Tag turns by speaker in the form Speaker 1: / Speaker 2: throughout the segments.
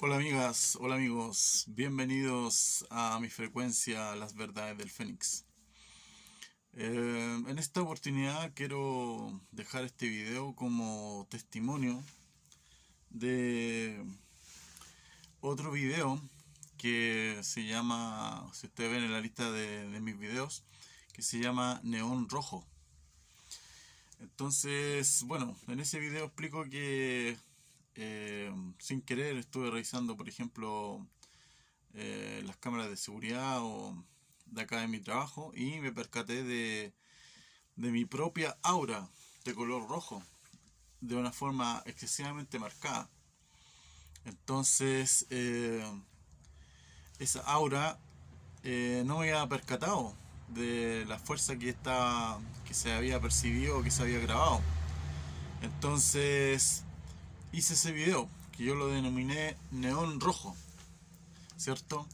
Speaker 1: Hola amigas, hola amigos, bienvenidos a mi frecuencia Las Verdades del Fénix. En esta oportunidad quiero dejar este video como testimonio de otro video que se llama, si ustedes ven en la lista de mis videos, que se llama Neón Rojo. Entonces, bueno, en ese video explico que sin querer estuve revisando, por ejemplo, las cámaras de seguridad o de acá de mi trabajo y me percaté de mi propia aura de color rojo de una forma excesivamente marcada. Entonces, esa aura no me había percatado de la fuerza que se había percibido, que se había grabado. Entonces, hice ese video que yo lo denominé Neón Rojo, ¿cierto?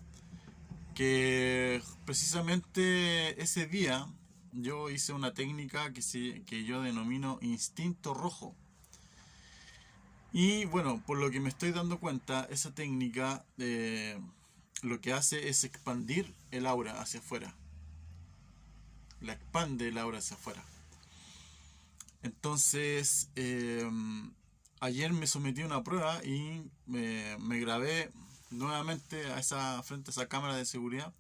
Speaker 1: Que precisamente ese día yo hice una técnica que yo denomino instinto rojo. Y bueno, por lo que me estoy dando cuenta, esa técnica lo que hace es expandir el aura hacia afuera. La expande el aura hacia afuera. Entonces, ayer me sometí a una prueba y me grabé nuevamente frente a esa cámara de seguridad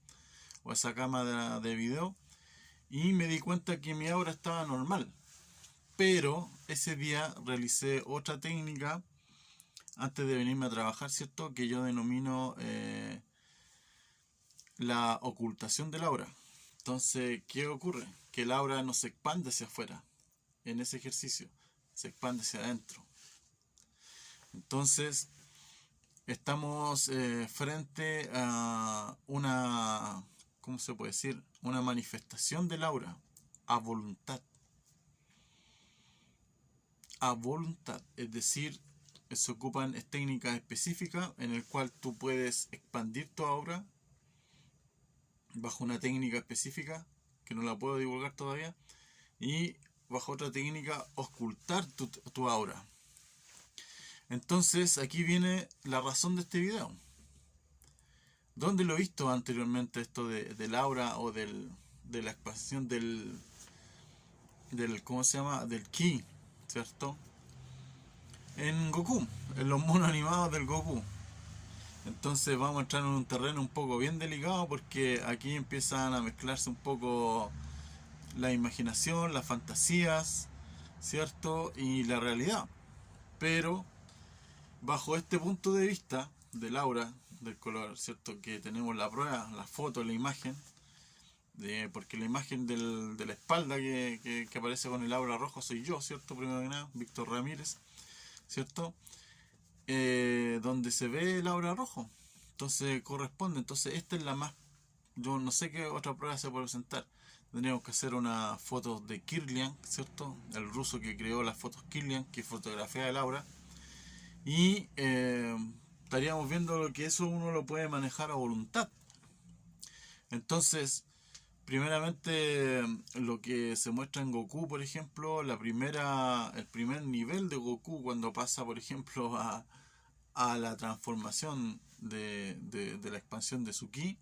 Speaker 1: o a esa cámara de video y me di cuenta que mi aura estaba normal. Pero ese día realicé otra técnica antes de venirme a trabajar, ¿cierto? Que yo denomino la ocultación del aura. Entonces, ¿qué ocurre? Que el aura no se expande hacia afuera en ese ejercicio, se expande hacia adentro. Entonces, estamos frente a una, ¿cómo se puede decir? Una manifestación del aura a voluntad. A voluntad, es decir, se ocupan técnicas específicas en el cual tú puedes expandir tu aura bajo una técnica específica que no la puedo divulgar todavía y bajo otra técnica ocultar tu aura. Entonces aquí viene la razón de este video. ¿Dónde lo he visto anteriormente esto del aura o de la expansión ¿cómo se llama? Del ki, ¿cierto? En Goku, en los monos animados del Goku. Entonces vamos a entrar en un terreno un poco bien delicado porque aquí empiezan a mezclarse un poco la imaginación, las fantasías, ¿cierto? Y la realidad. Pero bajo este punto de vista del aura, del color, ¿cierto? Que tenemos la prueba, la foto, la imagen, porque la imagen de la espalda que aparece con el aura rojo soy yo, ¿cierto? Primero que nada, Víctor Ramírez, ¿cierto? Donde se ve el aura rojo. Entonces corresponde. Entonces esta es la más... Yo no sé qué otra prueba se puede presentar. Tendríamos que hacer una foto de Kirlian, ¿cierto? El ruso que creó las fotos Kirlian, que fotografía el aura. Y estaríamos viendo lo que eso uno lo puede manejar a voluntad. Entonces, primeramente, lo que se muestra en Goku, por ejemplo, el primer nivel de Goku cuando pasa, por ejemplo, a la transformación de la expansión de su ki,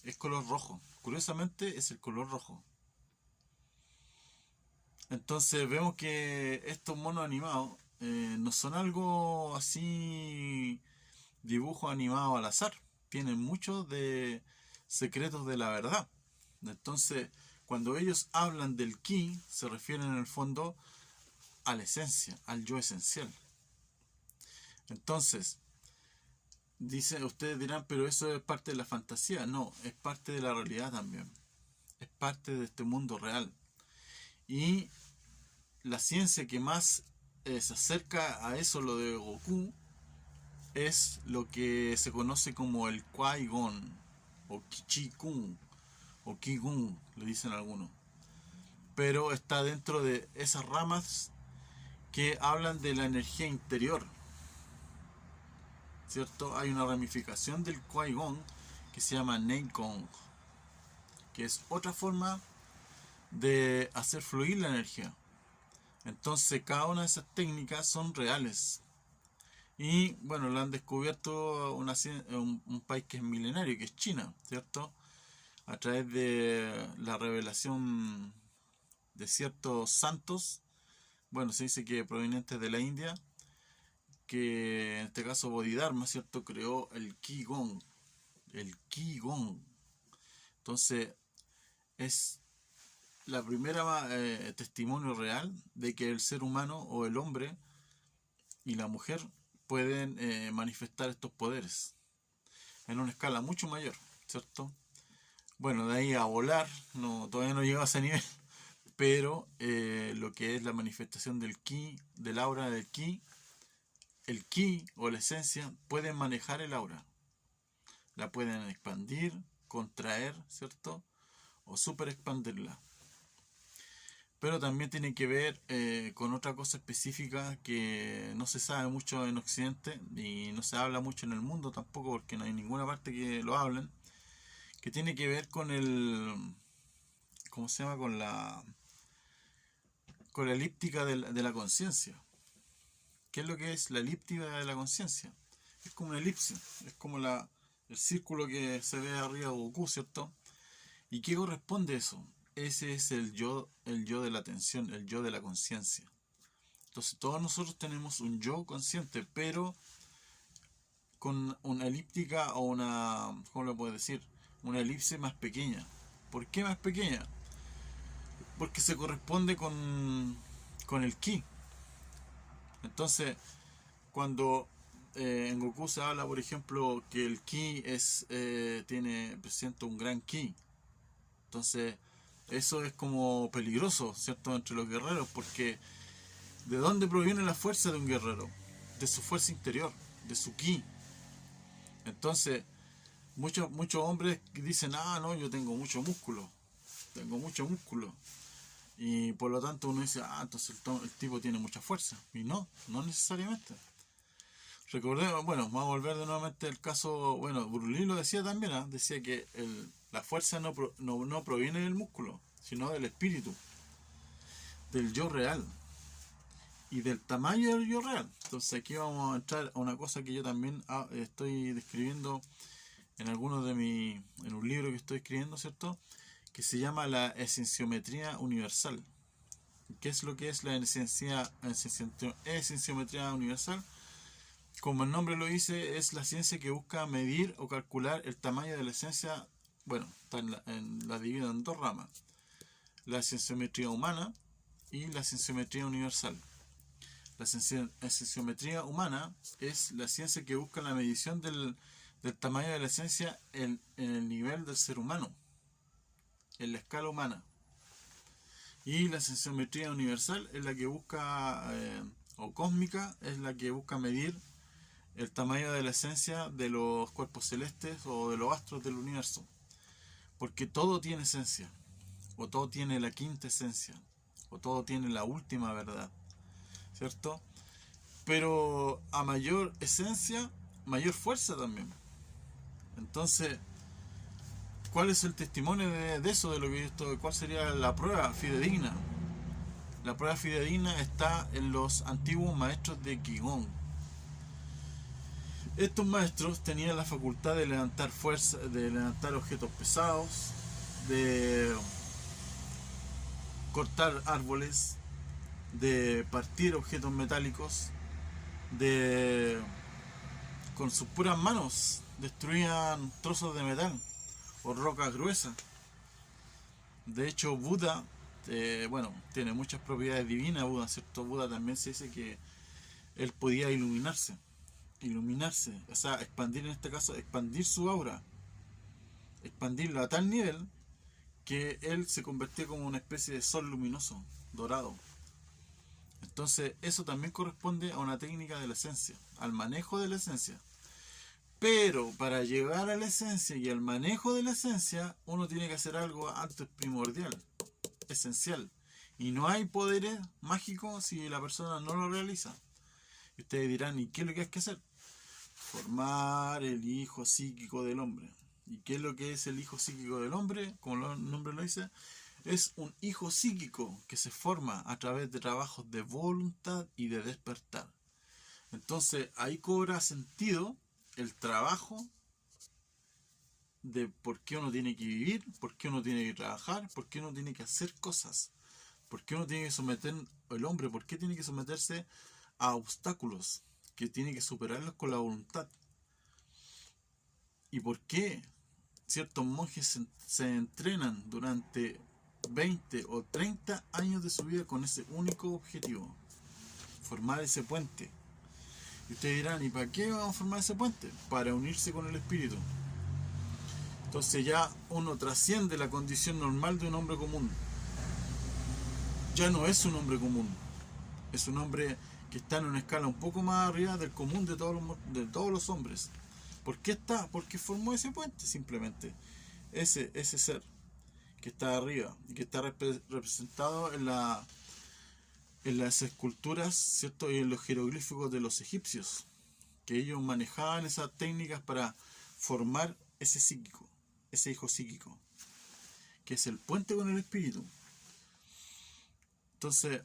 Speaker 1: es color rojo. Curiosamente, es el color rojo. Entonces vemos que estos monos animados no son algo así dibujos animados al azar. Tienen muchos de secretos de la verdad. Entonces, cuando ellos hablan del ki, se refieren en el fondo a la esencia, al yo esencial. Entonces, ustedes dirán, pero eso es parte de la fantasía. No, es parte de la realidad también. Es parte de este mundo real. Y la ciencia que más se acerca a eso, lo de Goku, es lo que se conoce como el Qui-Gon, o Chi-Kun, o Ki-Gun, le dicen algunos. Pero está dentro de esas ramas que hablan de la energía interior, ¿cierto? Hay una ramificación del Qui-Gon que se llama Neikong, que es otra forma de hacer fluir la energía. Entonces cada una de esas técnicas son reales. Y bueno, lo han descubierto un país que es milenario, que es China, ¿cierto? A través de la revelación de ciertos santos, bueno, se dice que provenientes de la India, que en este caso Bodhidharma, ¿cierto? Creó el Qigong. El Qigong. Entonces, es la primera testimonio real de que el ser humano o el hombre y la mujer pueden manifestar estos poderes en una escala mucho mayor, ¿cierto? Bueno, de ahí a volar, no, todavía no llegó a ese nivel, pero lo que es la manifestación del ki, del aura del ki, el ki o la esencia pueden manejar el aura, la pueden expandir, contraer, ¿cierto? O super expandirla. Pero también tiene que ver con otra cosa específica que no se sabe mucho en Occidente y no se habla mucho en el mundo tampoco, porque no hay ninguna parte que lo hablen, que tiene que ver con el, ¿cómo se llama? Con la elíptica de la conciencia. ¿Qué es lo que es la elíptica de la conciencia? Es como una elipse, es como el círculo que se ve arriba de Goku, ¿cierto? ¿Y qué corresponde a eso? Ese es el yo de la atención, el yo de la conciencia. Entonces todos nosotros tenemos un yo consciente, pero con una elíptica o una, ¿cómo lo puedo decir? Una elipse más pequeña. ¿Por qué más pequeña? Porque se corresponde con el ki. Entonces, cuando en Goku se habla, por ejemplo, que el ki presenta un gran ki. Entonces, eso es como peligroso, ¿cierto? Entre los guerreros, porque ¿de dónde proviene la fuerza de un guerrero? De su fuerza interior, de su ki. Entonces, muchos hombres dicen, ah, no, yo tengo mucho músculo. Y por lo tanto uno dice, ah, entonces el tipo tiene mucha fuerza. Y no, no necesariamente. Recordemos, bueno, vamos a volver de nuevamente al caso, bueno, Brulí lo decía también, ¿eh? Decía que la fuerza no proviene del músculo, sino del espíritu, del yo real y del tamaño del yo real. Entonces aquí vamos a entrar a una cosa que yo también estoy describiendo en un libro que estoy escribiendo, ¿cierto? Que se llama la esenciometría universal. ¿Qué es lo que es la esenciometría universal? Como el nombre lo dice, es la ciencia que busca medir o calcular el tamaño de la esencia. Bueno, está la divide en dos ramas: la esenciometría humana y la esenciometría universal. La esenciometría humana es la ciencia que busca la medición del tamaño de la esencia en el nivel del ser humano, en la escala humana. Y la esenciometría universal es la que busca, o cósmica, es la que busca medir el tamaño de la esencia de los cuerpos celestes o de los astros del universo. Porque todo tiene esencia, o todo tiene la quinta esencia, o todo tiene la última verdad, ¿cierto? Pero a mayor esencia, mayor fuerza también. Entonces, ¿cuál es el testimonio de eso, de lo que esto? ¿Cuál sería la prueba fidedigna? La prueba fidedigna está en los antiguos maestros de Qigong. Estos maestros tenían la facultad de levantar fuerza, de levantar objetos pesados, de cortar árboles, de partir objetos metálicos, de con sus puras manos destruían trozos de metal o rocas gruesas. De hecho, Buda, bueno, tiene muchas propiedades divinas. Buda, ¿cierto? Buda también se dice que él podía iluminarse, o sea, expandir, en este caso, expandir su aura, expandirlo a tal nivel que él se convirtió como una especie de sol luminoso, dorado. Entonces, eso también corresponde a una técnica de la esencia, al manejo de la esencia. Pero para llegar a la esencia y al manejo de la esencia, uno tiene que hacer algo antes primordial, esencial. Y no hay poderes mágicos si la persona no lo realiza. Y ustedes dirán, ¿y qué es lo que hay que hacer? Formar el hijo psíquico del hombre. ¿Y qué es lo que es el hijo psíquico del hombre? Como el nombre lo dice, es un hijo psíquico que se forma a través de trabajos de voluntad y de despertar. Entonces ahí cobra sentido el trabajo de por qué uno tiene que vivir, por qué uno tiene que trabajar, por qué uno tiene que hacer cosas, por qué uno tiene que someter, el hombre, por qué tiene que someterse a obstáculos, que tiene que superarlos con la voluntad. ¿Y por qué ciertos monjes se entrenan durante 20 o 30 años de su vida con ese único objetivo? Formar ese puente. Y ustedes dirán, ¿y para qué vamos a formar ese puente? Para unirse con el espíritu. Entonces ya uno trasciende la condición normal de un hombre común. Ya no es un hombre común. Es un hombre que está en una escala un poco más arriba del común de todos los hombres. ¿Por qué está? Porque formó ese puente simplemente. Ese ser que está arriba y que está representado en las esculturas, ¿cierto? Y en los jeroglíficos de los egipcios, que ellos manejaban esas técnicas para formar ese psíquico, ese hijo psíquico, que es el puente con el espíritu. Entonces,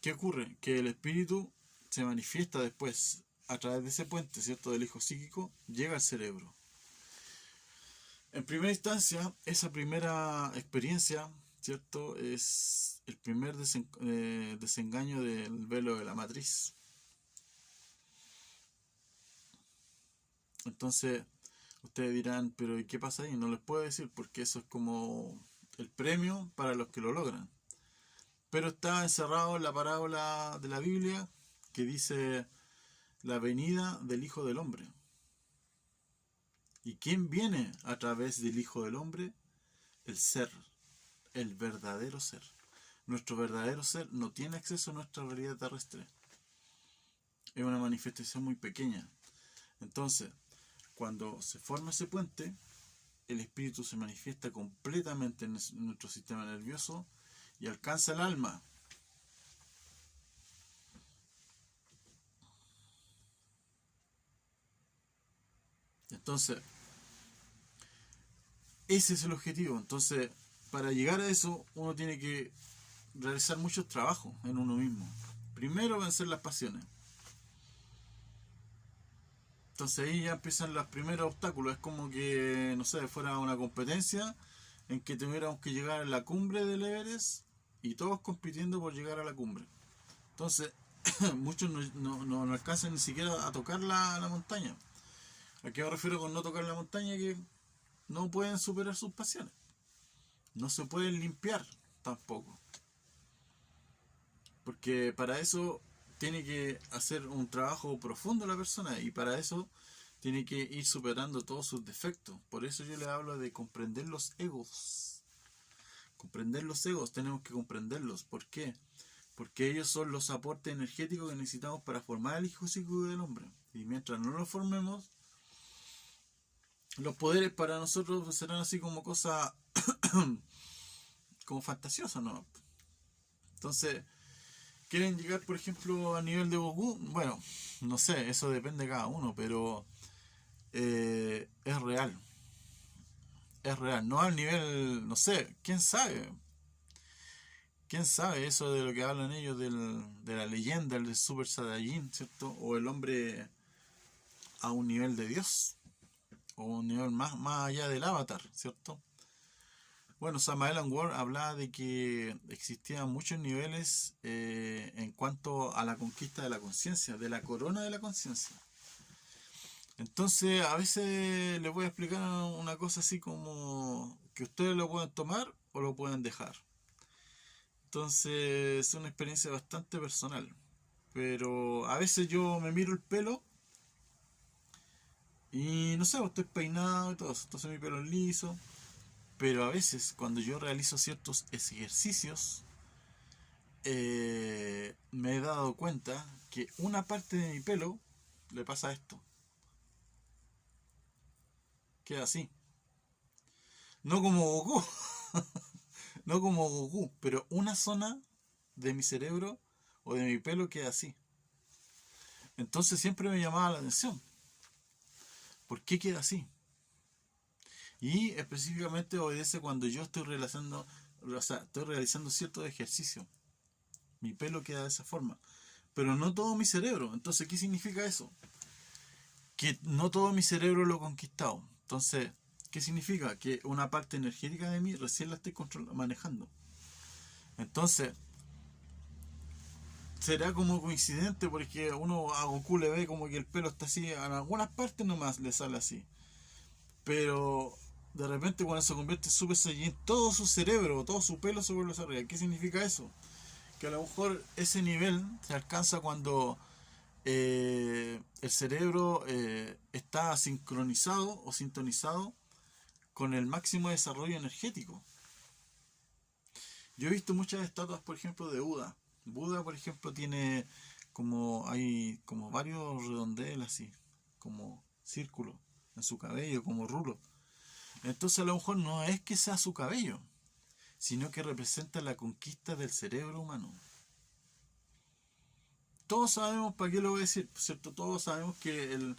Speaker 1: ¿qué ocurre? Que el espíritu se manifiesta después a través de ese puente, ¿cierto? Del hijo psíquico, llega al cerebro. En primera instancia, esa primera experiencia, ¿cierto? Es el primer desengaño del velo de la matriz. Entonces, ustedes dirán, pero ¿y qué pasa ahí? No les puedo decir porque eso es como el premio para los que lo logran. Pero está encerrado en la parábola de la Biblia que dice la venida del Hijo del Hombre. ¿Y quién viene a través del Hijo del Hombre? El ser, el verdadero ser. Nuestro verdadero ser no tiene acceso a nuestra realidad terrestre. Es una manifestación muy pequeña. Entonces, cuando se forma ese puente, el espíritu se manifiesta completamente en nuestro sistema nervioso y alcanza el alma. Entonces, ese es el objetivo. Entonces, para llegar a eso, uno tiene que realizar muchos trabajos en uno mismo. Primero, vencer las pasiones. Entonces ahí ya empiezan los primeros obstáculos. Es como que, no sé, fuera una competencia en que tuviéramos que llegar a la cumbre del Everest y todos compitiendo por llegar a la cumbre. Entonces, muchos no alcanzan ni siquiera a tocar la montaña. ¿A qué me refiero con no tocar la montaña? Que no pueden superar sus pasiones. No se pueden limpiar tampoco. Porque para eso tiene que hacer un trabajo profundo la persona y para eso tiene que ir superando todos sus defectos. Por eso yo le hablo de comprender los egos. Comprender los egos, tenemos que comprenderlos. ¿Por qué? Porque ellos son los aportes energéticos que necesitamos para formar el hijo psíquico del hombre. Y mientras no lo formemos, los poderes para nosotros serán así como cosas como fantasiosas, ¿no? Entonces, ¿quieren llegar, por ejemplo, a nivel de Goku? Bueno, no sé, eso depende de cada uno, pero es real. Es real. No al nivel, no sé, quién sabe. ¿Quién sabe eso de lo que hablan ellos de la leyenda, el del Super Saiyajin, ¿cierto? O el hombre a un nivel de Dios, o un nivel más allá del avatar, ¿cierto? Bueno, Samael Ward hablaba de que existían muchos niveles en cuanto a la conquista de la conciencia, de la corona de la conciencia. Entonces, a veces les voy a explicar una cosa así como que ustedes lo pueden tomar o lo pueden dejar. Entonces, es una experiencia bastante personal. Pero a veces yo me miro el pelo y no sé, estoy peinado y todo eso. Entonces mi pelo es liso. Pero a veces cuando yo realizo ciertos ejercicios, me he dado cuenta que una parte de mi pelo le pasa esto. Queda así. No como Goku, no como Goku, pero una zona de mi cerebro o de mi pelo queda así. Entonces siempre me llamaba la atención. ¿Por qué queda así? Y específicamente obedece cuando yo estoy realizando ciertos ejercicios. Mi pelo queda de esa forma. pero no todo mi cerebro. Entonces, ¿qué significa eso? Que no todo mi cerebro lo he conquistado. Entonces, ¿qué significa? Que una parte energética de mí recién la estoy manejando. Entonces, será como coincidente porque uno a Goku le ve como que el pelo está así, en algunas partes nomás le sale así. Pero de repente cuando se convierte en Super Saiyan, todo su cerebro, todo su pelo se vuelve a desarrollar. ¿Qué significa eso? Que a lo mejor ese nivel se alcanza cuando el cerebro está sincronizado o sintonizado con el máximo desarrollo energético. Yo he visto muchas estatuas, por ejemplo, de Buda. Buda, por ejemplo, hay como varios redondeles así, como círculos en su cabello, como rulos. Entonces a lo mejor no es que sea su cabello, sino que representa la conquista del cerebro humano. Todos sabemos, ¿para qué lo voy a decir? ¿Cierto? Todos sabemos que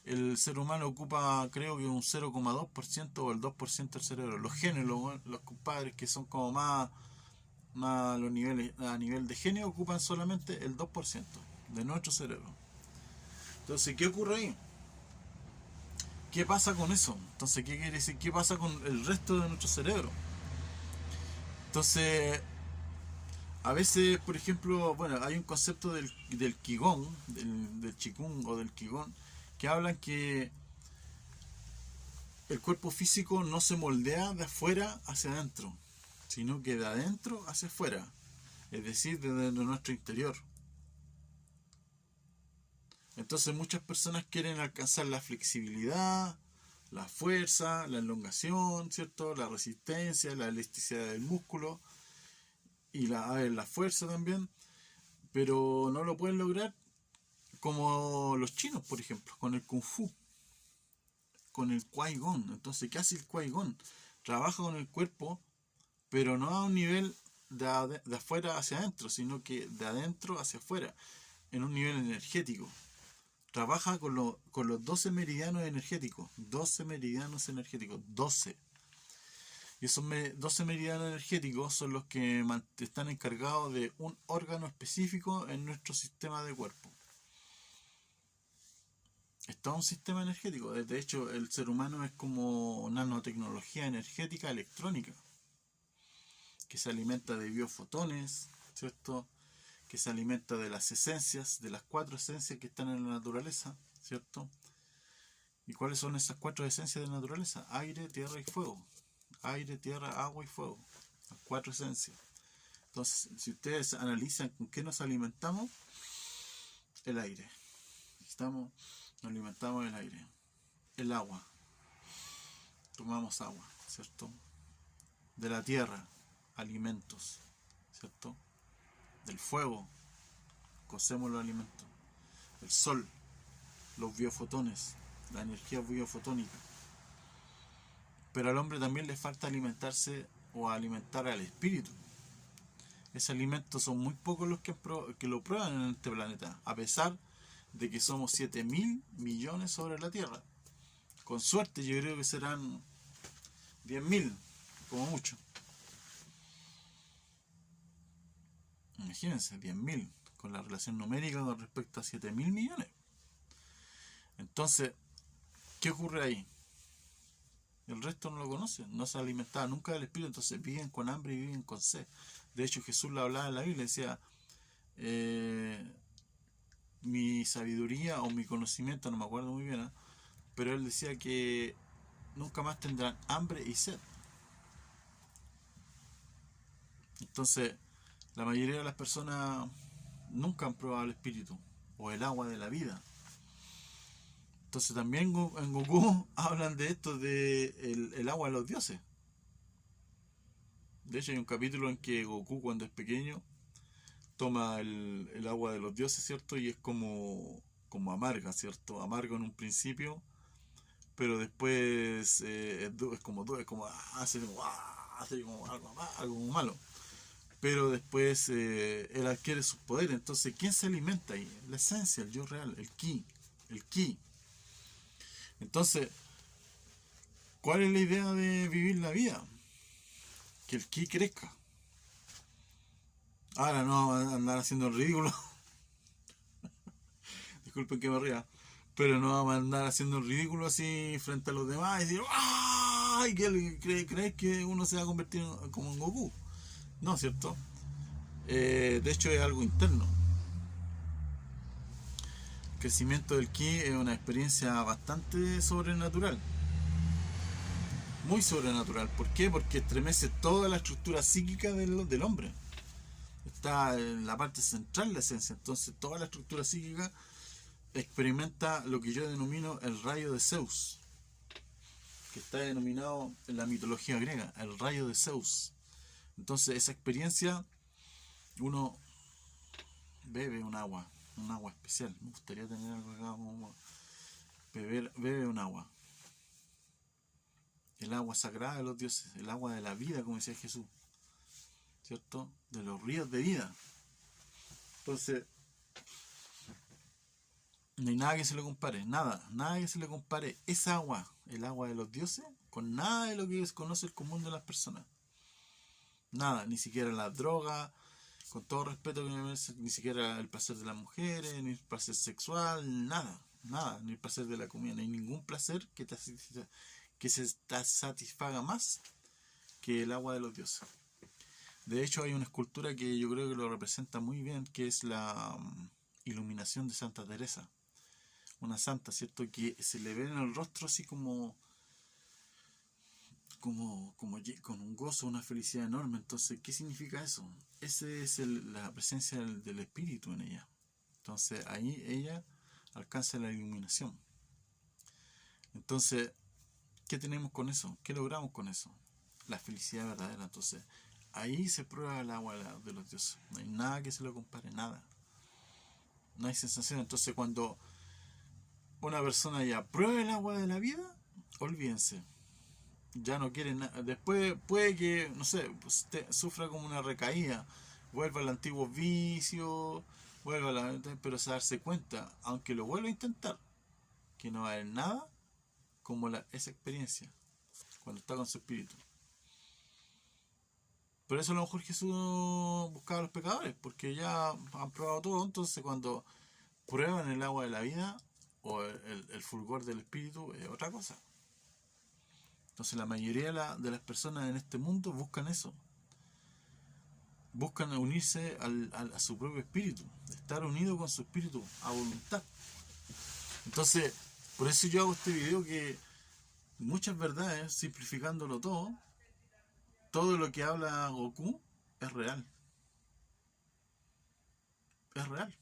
Speaker 1: el ser humano ocupa, creo que un 0,2% o el 2% del cerebro. Los genes, los compadres que son como más los niveles, a nivel de genes, ocupan solamente el 2% de nuestro cerebro. Entonces, ¿qué ocurre ahí? ¿Qué pasa con eso? Entonces, ¿qué quiere decir? ¿Qué pasa con el resto de nuestro cerebro? Entonces, a veces, por ejemplo, bueno, hay un concepto del Qigong, del Qigong o del Qigong, que hablan que el cuerpo físico no se moldea de afuera hacia adentro, sino que de adentro hacia afuera, es decir, desde nuestro interior. Entonces muchas personas quieren alcanzar la flexibilidad, la fuerza, la elongación, ¿cierto? La resistencia, la elasticidad del músculo y la fuerza también, pero no lo pueden lograr como los chinos, por ejemplo, con el Kung Fu, con el Qui-Gon. Entonces, ¿qué hace el Qui-Gon? Trabaja con el cuerpo, pero no a un nivel de afuera hacia adentro, sino que de adentro hacia afuera, en un nivel energético. Trabaja con los 12 meridianos energéticos. 12 meridianos energéticos. 12. Y esos 12 meridianos energéticos son los que están encargados de un órgano específico en nuestro sistema de cuerpo. Es todo un sistema energético. De hecho, el ser humano es como nanotecnología energética electrónica, que se alimenta de biofotones, ¿cierto? Que se alimenta de las esencias, de las 4 esencias que están en la naturaleza, ¿cierto? ¿Y cuáles son esas 4 esencias de la naturaleza? Aire, tierra y fuego. Aire, tierra, agua y fuego. Las 4 esencias. Entonces, si ustedes analizan con qué nos alimentamos, el aire. Nos alimentamos del aire. El agua. Tomamos agua, ¿cierto? De la tierra, alimentos, ¿cierto? Del fuego, cocemos los alimentos. El sol, los biofotones, la energía biofotónica. Pero al hombre también le falta alimentarse o alimentar al espíritu. Ese alimento son muy pocos los que lo prueban en este planeta, a pesar de que somos 7.000 millones sobre la Tierra. Con suerte yo creo que serán 10.000, como mucho. Imagínense, 10.000, con la relación numérica con respecto a 7.000 millones. Entonces, ¿qué ocurre ahí? El resto no lo conoce, no se alimentaba nunca del espíritu, entonces viven con hambre y viven con sed. De hecho, Jesús lo hablaba en la Biblia, decía, mi sabiduría o mi conocimiento, no me acuerdo muy bien, pero él decía que nunca más tendrán hambre y sed. Entonces, la mayoría de las personas nunca han probado el espíritu o el agua de la vida. Entonces también en Goku hablan de esto, de el agua de los dioses. De hecho hay un capítulo en que Goku cuando es pequeño toma el agua de los dioses, ¿cierto? Y es como amarga, ¿cierto? Amargo en un principio, pero después es como hace como algo malo. Pero después él adquiere sus poderes. Entonces, ¿quién se alimenta ahí? La esencia, el yo real, el ki. El ki. Entonces, ¿cuál es la idea de vivir la vida? Que el ki crezca. Ahora no andar haciendo el ridículo. disculpen que me ría, pero no vamos a andar haciendo el ridículo así frente a los demás y decir, ¡ay! Que crees que uno se va a convertir como en Goku. No, ¿cierto? De hecho es algo interno. El crecimiento del ki es una experiencia bastante sobrenatural. Muy sobrenatural. ¿Por qué? Porque estremece toda la estructura psíquica del hombre. Está en la parte central de la esencia. Entonces toda la estructura psíquica experimenta lo que yo denomino el rayo de Zeus, que está denominado en la mitología griega, el rayo de Zeus. Entonces esa experiencia, uno bebe un agua especial. Me gustaría tener algo acá como bebe un agua. El agua sagrada de los dioses, el agua de la vida, como decía Jesús, ¿cierto? De los ríos de vida. Entonces, no hay nada que se le compare, nada que se le compare esa agua, el agua de los dioses, con nada de lo que conoce el común de las personas. Nada, ni siquiera la droga, con todo respeto que me merece, ni siquiera el placer de las mujeres, ni el placer sexual, nada, ni el placer de la comida, no hay ningún placer que se satisfaga más que el agua de los dioses. De hecho hay una escultura que yo creo que lo representa muy bien, que es la iluminación de Santa Teresa, una santa, ¿cierto? Que se le ve en el rostro así como con un gozo, una felicidad enorme. Entonces, ¿qué significa eso? Esa es la presencia del espíritu en ella. Entonces, ahí ella alcanza la iluminación. Entonces, ¿qué tenemos con eso? ¿Qué logramos con eso? La felicidad verdadera. Entonces, ahí se prueba el agua de los dioses. No hay nada que se lo compare, nada. No hay sensación. Entonces, cuando una persona ya prueba el agua de la vida, olvídense. Ya no quiere nada. Después puede que, no sé, pues sufra como una recaída, vuelva al antiguo vicio, pero se darse cuenta, aunque lo vuelva a intentar, que no va a haber nada como esa experiencia cuando está con su espíritu. Por eso a lo mejor Jesús buscaba a los pecadores, porque ya han probado todo. Entonces cuando prueban el agua de la vida o el fulgor del espíritu, es otra cosa. Entonces la mayoría de las personas en este mundo buscan eso. Buscan unirse a su propio espíritu, estar unido con su espíritu a voluntad. Entonces, por eso yo hago este video, que muchas verdades, simplificándolo todo lo que habla Goku es real. Es real.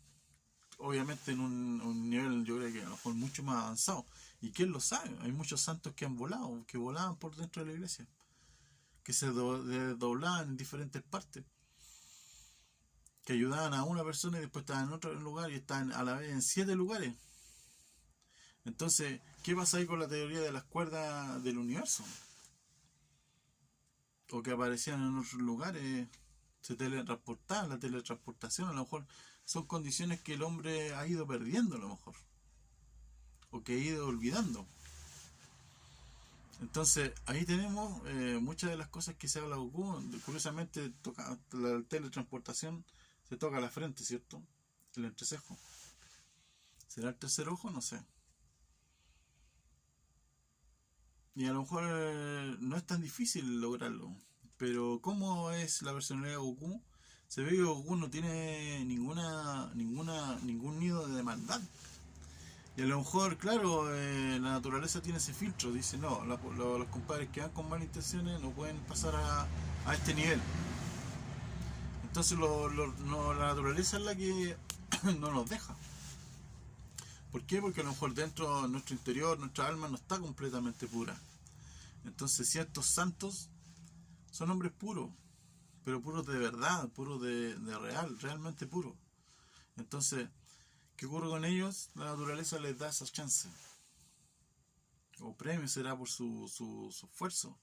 Speaker 1: Obviamente en un nivel, yo creo que a lo mejor mucho más avanzado. ¿Y quién lo sabe? Hay muchos santos que han volado, que volaban por dentro de la iglesia, que se doblaban en diferentes partes, que ayudaban a una persona y después estaban en otro lugar y estaban a la vez en 7 lugares. Entonces, ¿qué pasa ahí con la teoría de las cuerdas del universo? O que aparecían en otros lugares, se teletransportaban. La teletransportación a lo mejor son condiciones que el hombre ha ido perdiendo a lo mejor, o que ha ido olvidando. Entonces ahí tenemos muchas de las cosas que se habla Goku. Curiosamente toca la teletransportación, se toca la frente, ¿cierto? El entrecejo. ¿Será el tercer ojo? No sé. Y a lo mejor no es tan difícil lograrlo. Pero ¿cómo es la personalidad de Goku? Se ve que Goku no tiene ningún nido de maldad. Y a lo mejor, claro, la naturaleza tiene ese filtro. Dice, no, los compadres que van con malas intenciones no pueden pasar a este nivel. Entonces la naturaleza es la que no nos deja. ¿Por qué? Porque a lo mejor dentro de nuestro interior, nuestra alma no está completamente pura. Entonces ciertos santos son hombres puros, pero puros de verdad, puros de realmente puros. Entonces, ¿qué ocurre con ellos? La naturaleza les da esas chances. O premio será por su esfuerzo.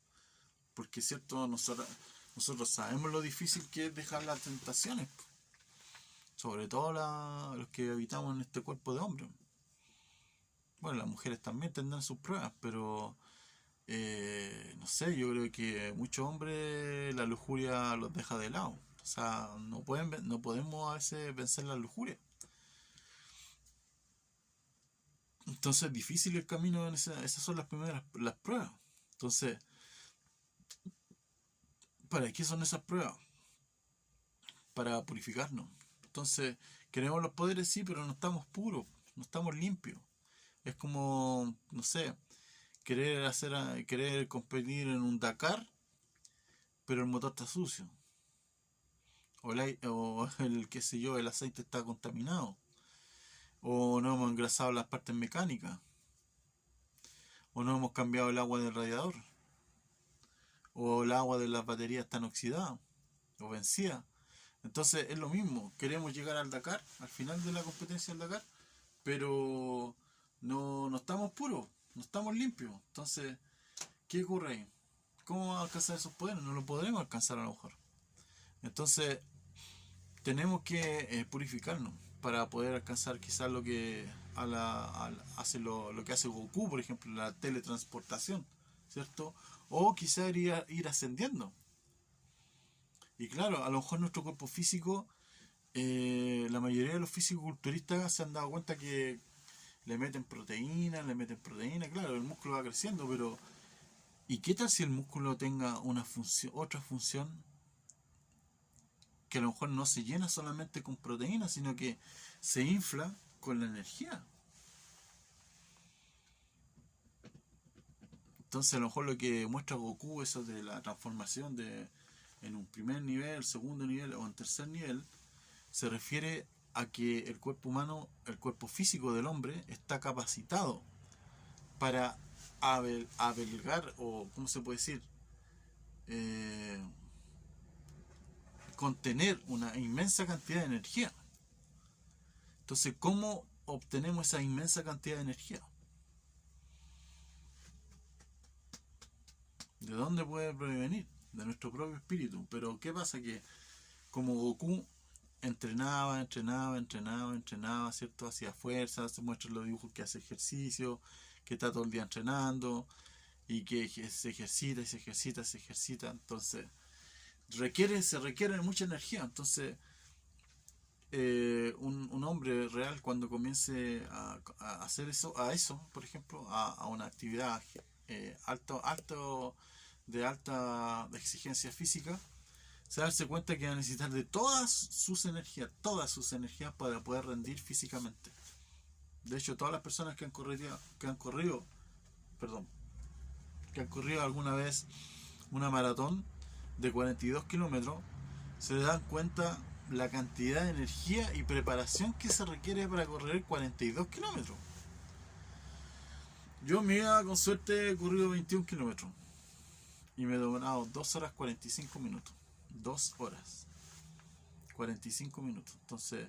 Speaker 1: Porque cierto, nosotros sabemos lo difícil que es dejar las tentaciones. Sobre todo los que habitamos en este cuerpo de hombre. Bueno, las mujeres también tendrán sus pruebas, pero no sé, yo creo que muchos hombres la lujuria los deja de lado. O sea, no podemos a veces vencer la lujuria. Entonces es difícil el camino, esas son las primeras las pruebas. Entonces, ¿para qué son esas pruebas? Para purificarnos. Entonces, queremos los poderes, sí, pero no estamos puros, no estamos limpios. Es como, no sé, querer competir en un Dakar, pero el motor está sucio. O el, qué sé yo, el aceite está contaminado. O no hemos engrasado las partes mecánicas. O no hemos cambiado el agua del radiador. O el agua de las baterías están oxidadas o vencidas. Entonces es lo mismo, queremos llegar al Dakar, al final de la competencia del Dakar, pero no estamos puros, no estamos limpios. Entonces, ¿qué ocurre ahí? ¿Cómo vamos a alcanzar esos poderes? No lo podremos alcanzar a lo mejor. Entonces, tenemos que purificarnos para poder alcanzar quizás lo que hace lo que hace Goku, por ejemplo, la teletransportación, ¿cierto? O quizás ir ascendiendo. Y claro, a lo mejor nuestro cuerpo físico, la mayoría de los fisicoculturistas se han dado cuenta que le meten proteína, claro, el músculo va creciendo, pero ¿y qué tal si el músculo tenga una función, otra función que a lo mejor no se llena solamente con proteína, sino que se infla con la energía? Entonces a lo mejor lo que muestra Goku, eso de la transformación en un primer nivel, segundo nivel o en tercer nivel, se refiere a que el cuerpo humano, el cuerpo físico del hombre, está capacitado para abelgar, o ¿cómo se puede decir? Eh, Contener una inmensa cantidad de energía. Entonces, ¿cómo obtenemos esa inmensa cantidad de energía? ¿De dónde puede provenir? De nuestro propio espíritu. Pero ¿qué pasa? Que como Goku entrenaba, ¿cierto? Hacía fuerza, se muestran los dibujos que hace ejercicio, que está todo el día entrenando y que se ejercita y se ejercita. Entonces, se requiere mucha energía. Entonces, un hombre real cuando comience a hacer eso, por ejemplo, a una actividad de alta exigencia física, se darse cuenta que va a necesitar de todas sus energías para poder rendir físicamente. De hecho, todas las personas perdón, que han corrido alguna vez una maratón de 42 kilómetros, se dan cuenta la cantidad de energía y preparación que se requiere para correr 42 kilómetros. Yo en mi vida, con suerte, he corrido 21 kilómetros y me he demorado 2 horas 45 minutos. 2 horas 45 minutos. Entonces,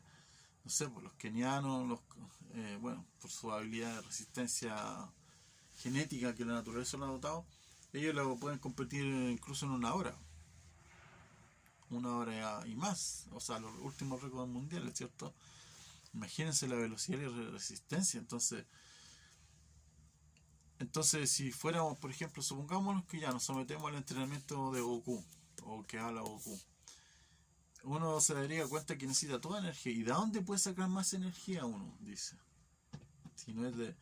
Speaker 1: no sé, pues los kenianos, bueno, por su habilidad de resistencia genética que la naturaleza lo ha dotado, ellos lo pueden competir incluso en una hora y más, o sea, los últimos récords mundiales, ¿cierto? Imagínense la velocidad y la resistencia. Entonces, si fuéramos, por ejemplo, supongámonos que ya nos sometemos al entrenamiento de Goku, o que habla Goku, uno se daría cuenta que necesita toda energía. ¿Y de dónde puede sacar más energía uno? Dice. Si no es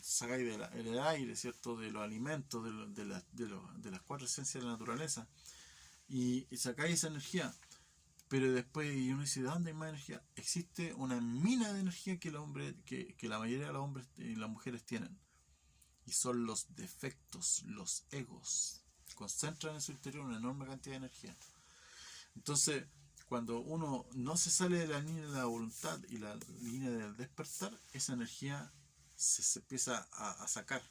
Speaker 1: sacáis del aire, ¿cierto? De los alimentos, de las cuatro esencias de la naturaleza, y sacáis esa energía. Pero después uno dice, ¿de dónde hay más energía? Existe una mina de energía que la mayoría de los hombres y las mujeres tienen. Y son los defectos, los egos. Concentran en su interior una enorme cantidad de energía. Entonces, cuando uno no se sale de la línea de la voluntad y la línea del despertar, esa energía se empieza a sacar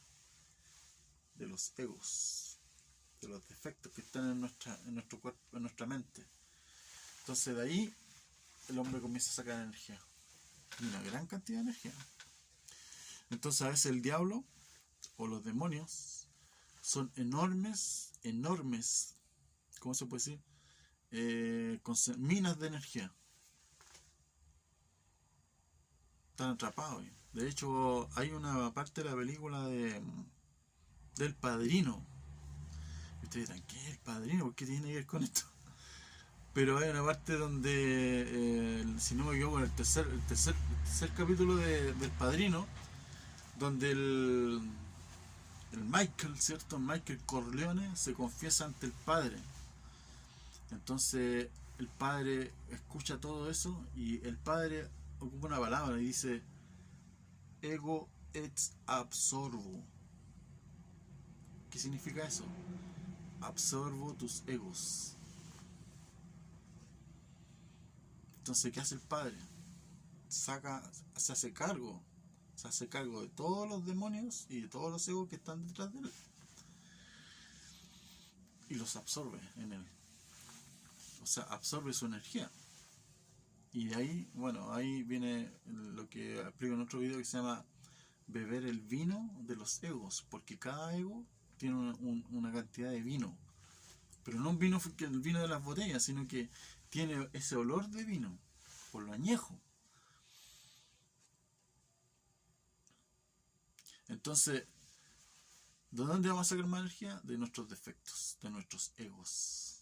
Speaker 1: de los egos, de los defectos que están en nuestro cuerpo, en nuestra mente. Entonces de ahí el hombre comienza a sacar energía, y una gran cantidad de energía. Entonces a veces el diablo o los demonios son enormes, ¿cómo se puede decir? Minas de energía. Están atrapados. De hecho, hay una parte de la película del Padrino. Y ustedes dirán, ¿qué es el Padrino? ¿Por qué tiene que ver con esto? Pero hay una parte donde, si no me equivoco, en el tercer capítulo del Padrino, donde el Michael, ¿cierto? Michael Corleone se confiesa ante el padre. Entonces el padre escucha todo eso y el padre ocupa una palabra y dice ego et absorbo. ¿Qué significa eso? Absorbo tus egos. Entonces, ¿qué hace el padre? Se hace cargo. Se hace cargo de todos los demonios y de todos los egos que están detrás de él. Y los absorbe en él. O sea, absorbe su energía. Y de ahí, bueno, ahí viene lo que explico en otro video que se llama beber el vino de los egos. Porque cada ego tiene una cantidad de vino. Pero no un vino, el vino de las botellas, sino que tiene ese olor de vino, por lo añejo. Entonces, ¿de dónde vamos a sacar más energía? De nuestros defectos, de nuestros egos,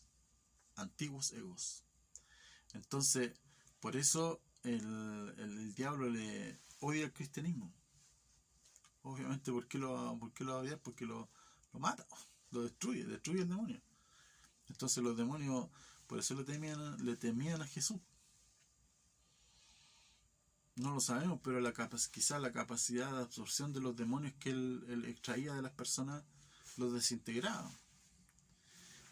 Speaker 1: antiguos egos. Entonces, por eso el diablo le odia al cristianismo. Obviamente, ¿por qué lo va a odiar? Porque lo mata, lo destruye el demonio. Entonces los demonios, por eso le temían a Jesús. No lo sabemos, pero quizás la capacidad de absorción de los demonios que él extraía de las personas los desintegraba.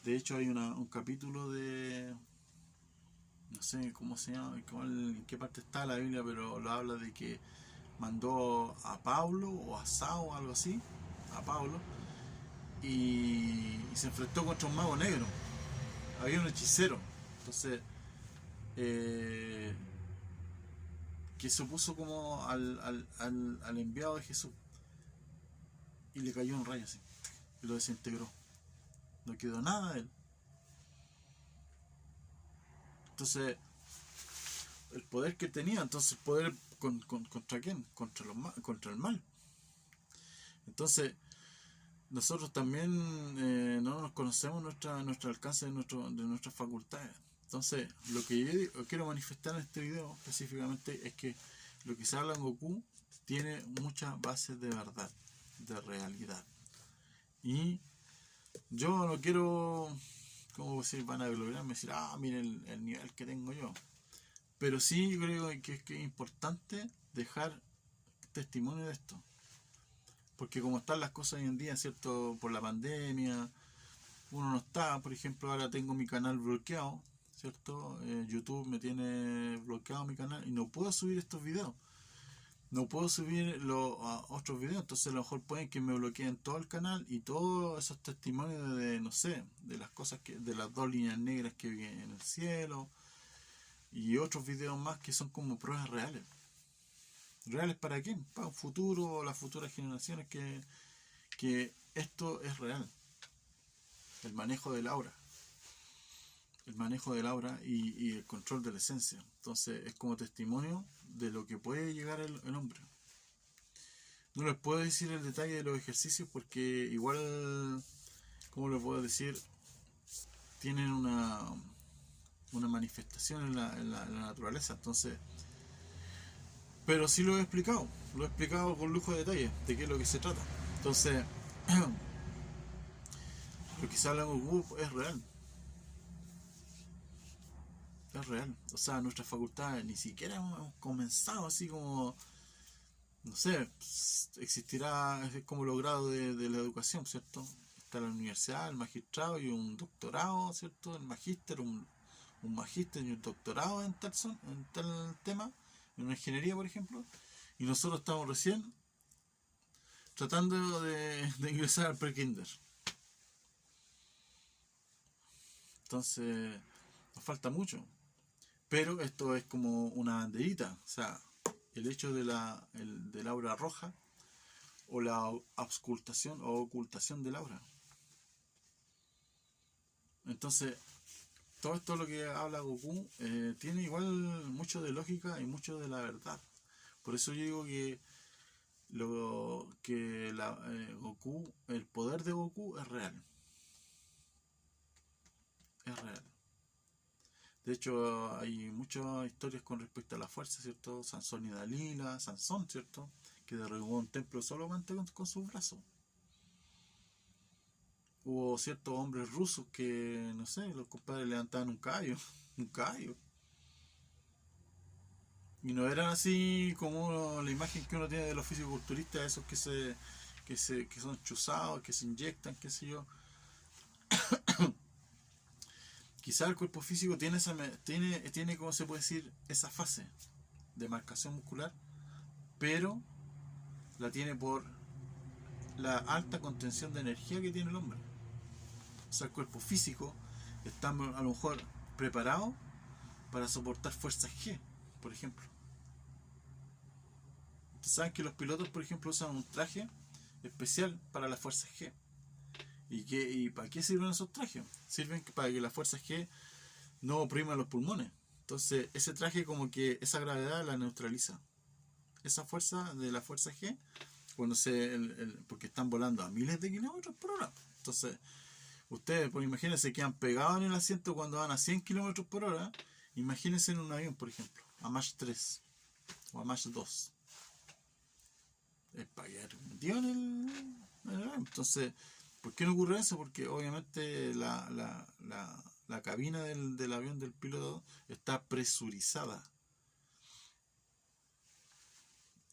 Speaker 1: De hecho hay un capítulo de... no sé cómo se llama, en qué parte está la Biblia, pero lo habla de que mandó a Pablo o a Sao o algo así, a Pablo, y se enfrentó contra un mago negro. Había un hechicero. Entonces, que se opuso como al enviado de Jesús. Y le cayó un rayo así. Y lo desintegró. No quedó nada de él. Entonces, el poder que tenía, entonces poder contra quién? Contra el mal. Entonces, nosotros también no nos conocemos nuestro alcance de nuestras facultades. Entonces, lo que yo quiero manifestar en este video específicamente es que lo que se habla en Goku tiene muchas bases de verdad, de realidad. Y yo no quiero, como si van a gloriarme, decir, miren el nivel que tengo yo. Pero sí creo que es importante dejar testimonio de esto. Porque como están las cosas hoy en día, ¿cierto? Por la pandemia, uno no está, por ejemplo, ahora tengo mi canal bloqueado, ¿cierto? YouTube me tiene bloqueado mi canal y no puedo subir estos videos. No puedo subir otros videos, entonces a lo mejor pueden que me bloqueen todo el canal y todos esos testimonios de, no sé, de las cosas de las 2 líneas negras que vi en el cielo y otros videos más que son como pruebas reales. ¿Reales para quién? Para un futuro, las futuras generaciones que esto es real. El manejo del aura. El manejo del aura y el control de la esencia. Entonces es como testimonio de lo que puede llegar el hombre. No les puedo decir el detalle de los ejercicios porque igual, como les puedo decir, tienen una manifestación en la naturaleza. Entonces, pero sí lo he explicado con lujo de detalle de qué es lo que se trata. Entonces, lo que se habla en Goku es real. Es real. O sea, nuestras facultades ni siquiera hemos comenzado así como, no sé, existirá, es como los grados de la educación, ¿cierto? Está la universidad, el magistrado y un doctorado, ¿cierto? El magíster, un magíster y un doctorado en tal tema, en una ingeniería, por ejemplo. Y nosotros estamos recién tratando de ingresar al pre-kinder. Entonces, nos falta mucho. Pero esto es como una banderita. O sea, el hecho del aura roja o la auscultación o ocultación del aura. Entonces, todo esto lo que habla Goku tiene igual mucho de lógica y mucho de la verdad. Por eso yo digo que Goku, el poder de Goku es real. Es real. De hecho, hay muchas historias con respecto a la fuerza, ¿cierto? Sansón y Dalila, Sansón, ¿cierto? que derribó un templo solamente con sus brazos. Hubo ciertos hombres rusos que, no sé, los compadres levantaban un callo, un callo. Y no eran así como la imagen que uno tiene de los fisiculturistas, esos que son chuzados, que se inyectan, qué sé yo. Quizá el cuerpo físico tiene, como se puede decir, esa fase de marcación muscular, pero la tiene por la alta contención de energía que tiene el hombre. O sea, el cuerpo físico está a lo mejor preparado para soportar fuerzas G, por ejemplo. Ustedes saben que los pilotos, por ejemplo, usan un traje especial para las fuerzas G. ¿Y para qué sirven esos trajes? Sirven para que las fuerzas G no opriman los pulmones. Entonces, ese traje como que esa gravedad la neutraliza. Esa fuerza de la fuerza G, cuando porque están volando a miles de kilómetros por hora. Entonces, ustedes, pues imagínense, quedan pegados en el asiento cuando van a 100 kilómetros por hora. Imagínense en un avión, por ejemplo, a Mach 3 o a Mach 2. Es para quedar metido en el avión. Entonces, ¿por qué no ocurre eso? Porque obviamente la cabina del avión del piloto está presurizada.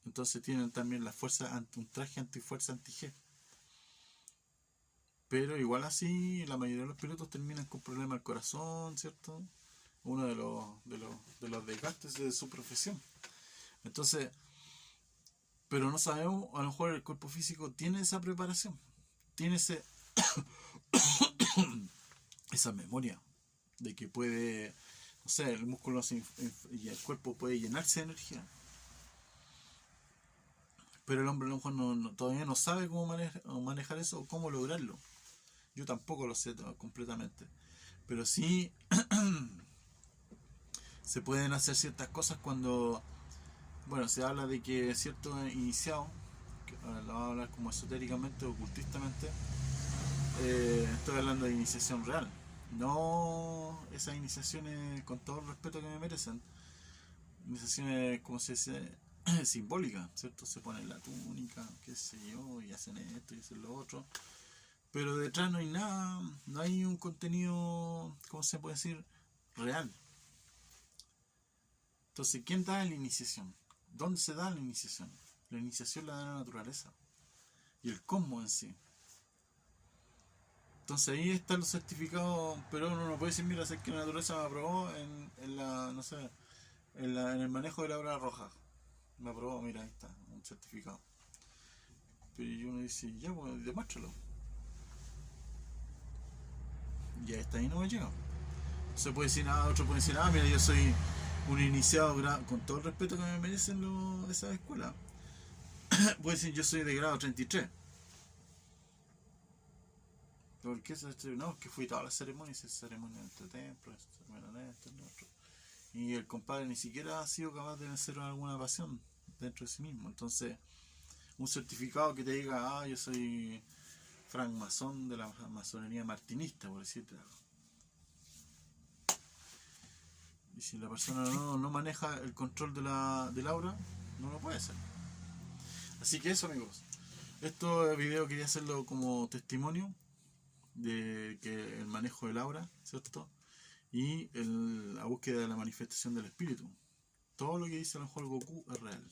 Speaker 1: Entonces tienen también un traje antifuerza anti-G. Pero igual así, la mayoría de los pilotos terminan con problemas al corazón, ¿cierto? Uno de los desgastes de su profesión. Entonces, pero no sabemos, a lo mejor el cuerpo físico tiene esa preparación, tiene esa memoria de que puede, no sé, el músculo y el cuerpo puede llenarse de energía. Pero el hombre a lo mejor todavía no sabe cómo manejar eso o cómo lograrlo. Yo tampoco lo sé completamente. Pero sí se pueden hacer ciertas cosas cuando, bueno, se habla de que ciertos iniciados, que ahora lo vamos a hablar como esotéricamente, ocultistamente, estoy hablando de iniciación real. No esas iniciaciones, con todo el respeto que me merecen, iniciaciones, como se dice, simbólicas, ¿cierto? Se ponen la túnica, qué sé yo, y hacen esto y hacen lo otro. Pero detrás no hay nada, no hay un contenido, ¿cómo se puede decir? Real. Entonces, ¿quién da la iniciación? ¿Dónde se da la iniciación? La iniciación la da la naturaleza y el cosmos en sí. Entonces ahí están los certificados, pero uno no puede decir, mira, sé que la naturaleza me aprobó en la, no sé, en el manejo de la obra roja. Me aprobó, mira, ahí está, un certificado. Pero uno dice, ya, pues demuéstralo. Y hasta ahí no me llega. Se puede decir nada, otro puede decir, mira, yo soy un iniciado, con todo el respeto que me merecen de esa escuela. Puede decir, yo soy de grado 33. ¿Por qué? No, es que fui a todas las ceremonias, ceremonia de este templo, ceremonia de esto, otro. Y el compadre ni siquiera ha sido capaz de vencer alguna pasión dentro de sí mismo. Entonces, un certificado que te diga, yo soy francmasón de la masonería martinista, por decirte algo. Y si la persona no maneja el control del aura, no lo puede hacer. Así que eso, amigos. Este video quería hacerlo como testimonio de que el manejo del aura, ¿cierto? Y la búsqueda de la manifestación del espíritu. Todo lo que dice a lo mejor Goku es real.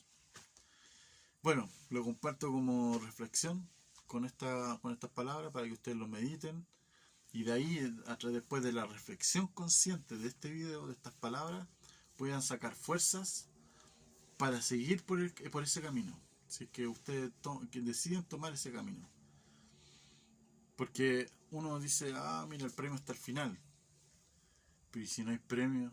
Speaker 1: Bueno, lo comparto como reflexión con estas palabras para que ustedes lo mediten. Y de ahí, después de la reflexión consciente de este video, de estas palabras, puedan sacar fuerzas para seguir por ese camino. Si es que ustedes que deciden tomar ese camino. Porque uno dice, mira, el premio está al final. Pero si no hay premio,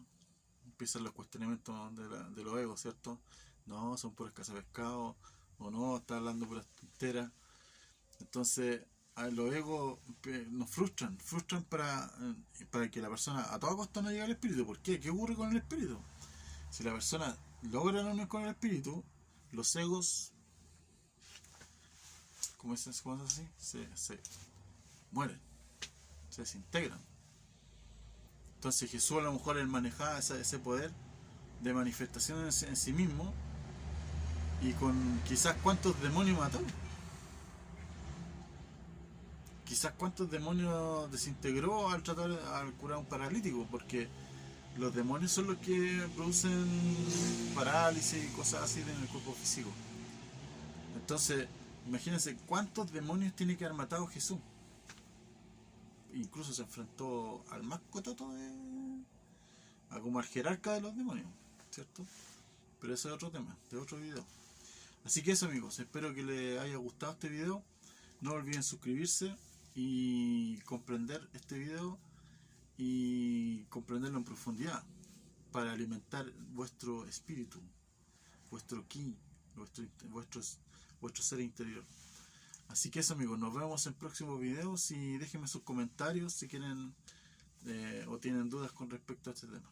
Speaker 1: empiezan los cuestionamientos de los egos, ¿cierto? No, son puras casas de pescado, o no, está hablando puras tonteras. Entonces, los egos nos frustran para que la persona a toda costa no llegue al espíritu. ¿Por qué? ¿Qué ocurre con el espíritu? Si la persona logra la unión con el espíritu, los egos, ¿cómo se así? Se mueren, se desintegran. Entonces Jesús a lo mejor él manejaba ese poder de manifestación en sí mismo, Y con quizás cuántos demonios mató. Quizás cuántos demonios desintegró al tratar al curar a un paralítico, porque los demonios son los que producen parálisis y cosas así en el cuerpo físico. Entonces, imagínense cuántos demonios tiene que haber matado Jesús. Incluso se enfrentó al más cototo a como al jerarca de los demonios, ¿cierto? Pero ese es otro tema, de otro video. Así que eso, amigos, espero que les haya gustado este video. No olviden suscribirse y comprender este video y comprenderlo en profundidad para alimentar vuestro espíritu, vuestro ki, vuestro, vuestro ser interior. Así que eso, amigos, nos vemos en próximos videos y déjenme sus comentarios si quieren o tienen dudas con respecto a este tema.